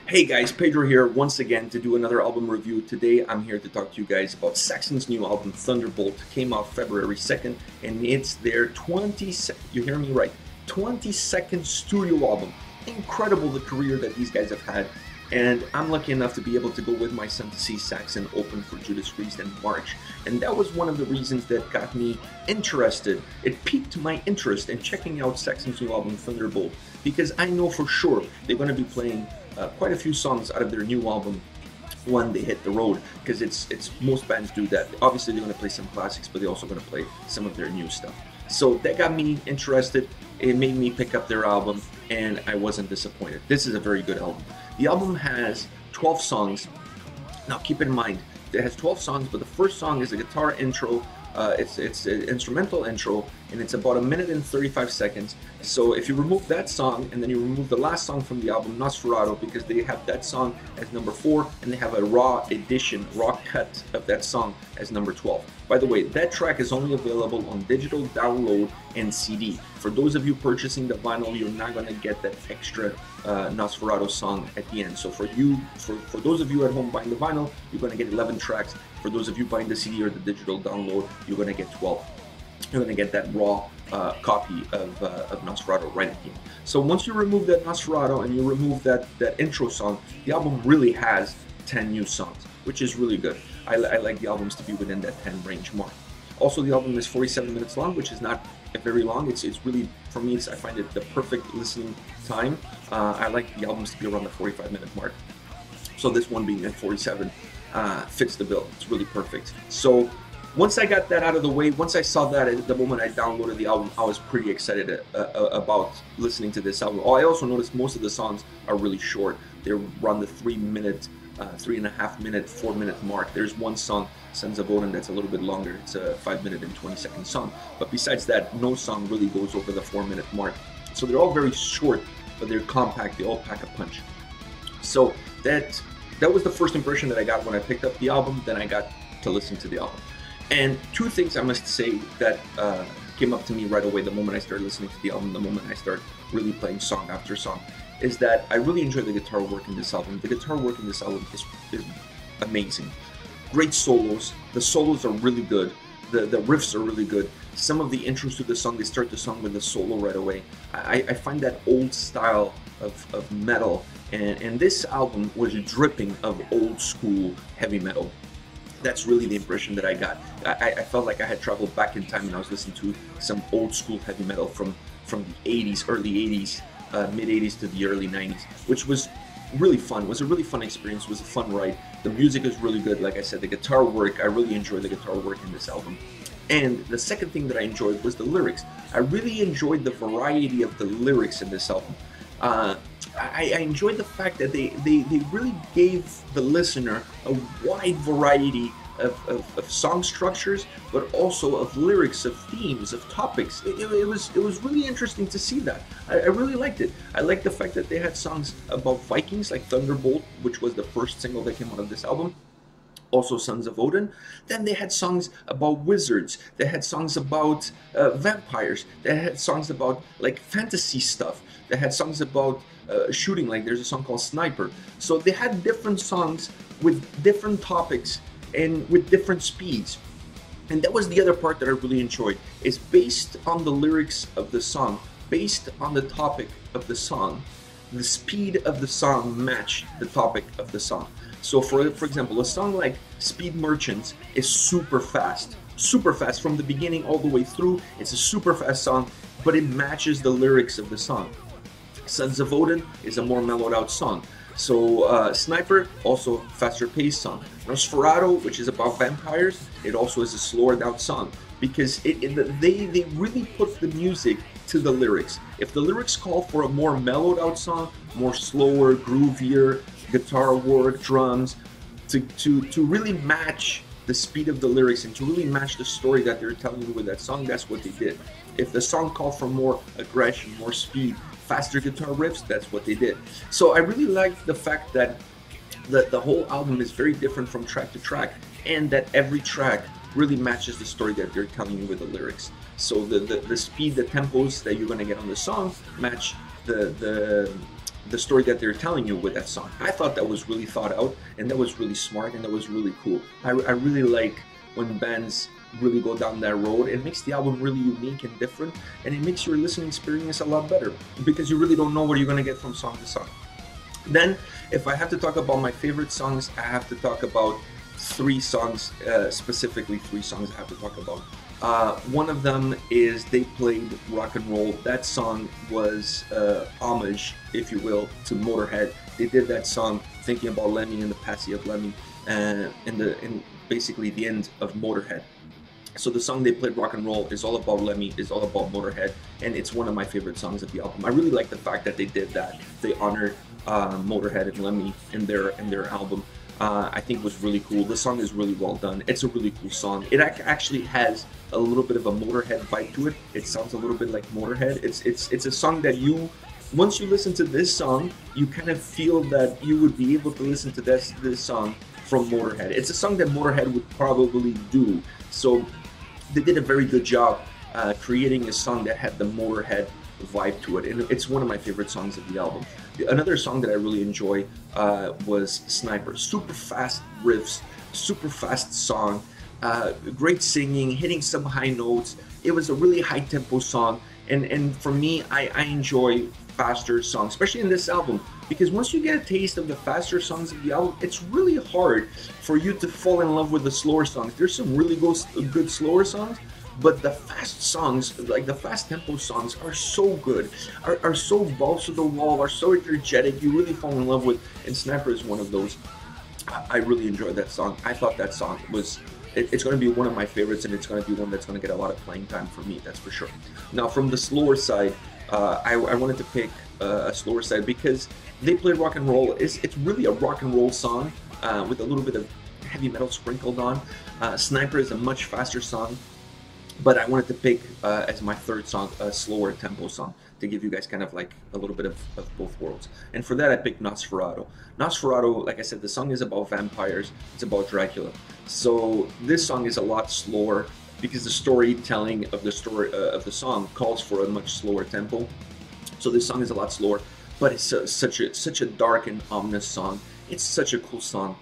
Hey guys, Pedro here once again to do another album review. Today I'm here to talk to you guys about Saxon's new album Thunderbolt. Came out February 2nd and it's their 22nd, you hear me right, 22nd studio album. Incredible the career that these guys have had, and I'm lucky enough to be able to go with my son to see Saxon open for Judas in March. And that was one of the reasons that got me interested. It piqued my interest in checking out Saxon's new album Thunderbolt, because I know for sure they're going to be playing quite a few songs out of their new album when they hit the road, because it's most bands do that. Obviously they're going to play some classics, but they're also going to play some of their new stuff. So that got me interested. It made me pick up their album, and I wasn't disappointed. This is a very good album. The album has 12 songs. Now keep in mind, it has 12 songs, but the first song is a guitar intro. It's an instrumental intro, and it's about 1 minute and 35 seconds. So if you remove that song, and then you remove the last song from the album, Nosferatu, because they have that song as number 4, and they have a raw edition, raw cut of that song as number 12. By the way, that track is only available on digital download and CD. For those of you purchasing the vinyl, you're not going to get that extra Nosferatu song at the end. So for those of you at home buying the vinyl, you're going to get 11 tracks. For those of you buying the CD or the digital download, you're going to get 12. You're going to get that raw copy of Nosferatu right at the end. So once you remove that Nosferatu and you remove that intro song, the album really has 10 new songs, which is really good. I like the albums to be within that 10 range mark. Also, the album is 47 minutes long, which is not very long. It's really, for me, I find it the perfect listening time. I like the albums to be around the 45-minute mark. So this one being at 47 fits the bill. It's really perfect. So once I got that out of the way, once I saw that, the moment I downloaded the album, I was pretty excited about listening to this album. Oh, I also noticed most of the songs are really short. They're around the 3-minute, 3.5-minute, 4-minute mark. There's one song, Sons of Odin, that's a little bit longer. It's a 5-minute and 20-second song. But besides that, no song really goes over the 4-minute mark. So they're all very short, but they're compact. They all pack a punch. So that was the first impression that I got when I picked up the album. Then I got to listen to the album. And two things I must say that came up to me right away the moment I started listening to the album, the moment I started really playing song after song, is that I really enjoy the guitar work in this album. The guitar work in this album is amazing. Great solos. The solos are really good. The riffs are really good. Some of the intros to the song, they start the song with a solo right away. I find that old style of metal, and this album was dripping of old school heavy metal. That's really the impression that I got. I felt like I had traveled back in time and I was listening to some old school heavy metal from the 80s, early 80s, mid 80s to the early 90s, which was really fun. It was a really fun experience. It was a fun ride. The music is really good. Like I said, the guitar work, I really enjoyed the guitar work in this album. And the second thing that I enjoyed was the lyrics. I really enjoyed the variety of the lyrics in this album. I enjoyed the fact that they really gave the listener a wide variety of song structures, but also of lyrics, of themes, of topics. It was really interesting to see that. I really liked it. I liked the fact that they had songs about Vikings, like Thunderbolt, which was the first single that came out of this album. Also Sons of Odin. Then they had songs about wizards. They had songs about vampires. They had songs about like fantasy stuff. They had songs about shooting, like there's a song called Sniper. So they had different songs with different topics and with different speeds. And that was the other part that I really enjoyed, is based on the lyrics of the song, based on the topic of the song, the speed of the song matched the topic of the song. So for example, a song like Speed Merchants is super fast from the beginning all the way through. It's a super fast song, but it matches the lyrics of the song. Sons of Odin is a more mellowed out song. So Sniper, also faster paced song. Nosferatu, which is about vampires, it also is a slower down song, because they really put the music to the lyrics. If the lyrics call for a more mellowed out song, more slower, groovier, guitar work, drums, to really match the speed of the lyrics and to really match the story that they're telling you with that song, that's what they did. If the song called for more aggression, more speed, faster guitar riffs, that's what they did. So I really like the fact that the whole album is very different from track to track, and that every track really matches the story that they're telling you with the lyrics. So the speed, the tempos that you're going to get on the song match the the story that they're telling you with that song. I thought that was really thought out, and that was really smart, and that was really cool. I really like when bands really go down that road. It makes the album really unique and different, and it makes your listening experience a lot better, because you really don't know what you're going to get from song to song. Then, if I have to talk about my favorite songs, I have to talk about 3 songs, specifically 3 songs I have to talk about. One of them is They Played Rock and Roll. That song was homage, if you will, to Motorhead. They did that song thinking about Lemmy and the passing of Lemmy, in basically the end of Motorhead. So the song They Played Rock and Roll is all about Lemmy, is all about Motorhead, and it's one of my favorite songs of the album. I really like the fact that they did that. They honored Motorhead and Lemmy in their album. I think it was really cool. The song is really well done. It's a really cool song. It actually has a little bit of a Motorhead vibe to it. It sounds a little bit like Motorhead. It's a song that once you listen to this song, you kind of feel that you would be able to listen to this song from Motorhead. It's a song that Motorhead would probably do. So they did a very good job creating a song that had the Motorhead vibe to it, and it's one of my favorite songs of the album. Another song that I really enjoy was Sniper. Super fast riffs, super fast song, great singing, hitting some high notes. It was a really high tempo song, and for me, I enjoy faster songs, especially in this album, because once you get a taste of the faster songs of the album, it's really hard for you to fall in love with the slower songs. There's some really good slower songs, but the fast songs, like the fast tempo songs, are so good, are so balls to the wall, are so energetic, you really fall in love with, and Sniper is one of those. I really enjoyed that song. I thought that song was, it's going to be one of my favorites, and it's going to be one that's going to get a lot of playing time for me, that's for sure. Now from the slower side, I wanted to pick a slower side because They Played Rock and Roll. It's really a rock and roll song with a little bit of heavy metal sprinkled on. Sniper is a much faster song, but I wanted to pick as my third song a slower tempo song to give you guys kind of like a little bit of both worlds. And for that I picked Nosferatu. Nosferatu, like I said, the song is about vampires, it's about Dracula. So this song is a lot slower because the storytelling of the song calls for a much slower tempo. So this song is a lot slower, but it's such a dark and ominous song. It's such a cool song.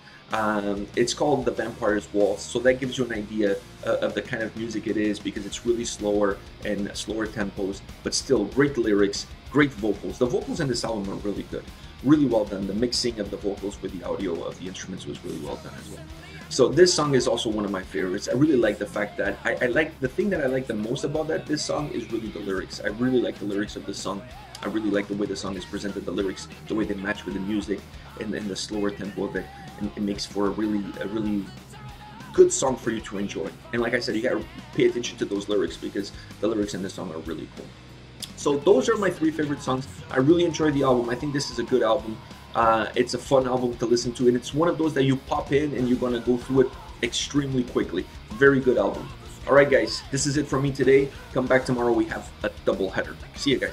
It's called the Vampires Waltz, so that gives you an idea of the kind of music it is, because it's really slower and slower tempos, but still great lyrics, great vocals. The vocals in this album are really good, really well done. The mixing of the vocals with the audio of the instruments was really well done as well. So this song is also one of my favorites. I really like the fact that I like, the thing that I like the most about this song is really the lyrics. I really like the lyrics of this song. I really like the way the song is presented, the lyrics, the way they match with the music, and the slower tempo of it. And it makes for a really good song for you to enjoy. And like I said, you gotta pay attention to those lyrics, because the lyrics in this song are really cool. So those are my 3 favorite songs. I really enjoyed the album. I think this is a good album. It's a fun album to listen to, and it's one of those that you pop in and you're gonna go through it extremely quickly. Very good album. Alright guys, this is it from me today. Come back tomorrow, we have a double header. See you guys.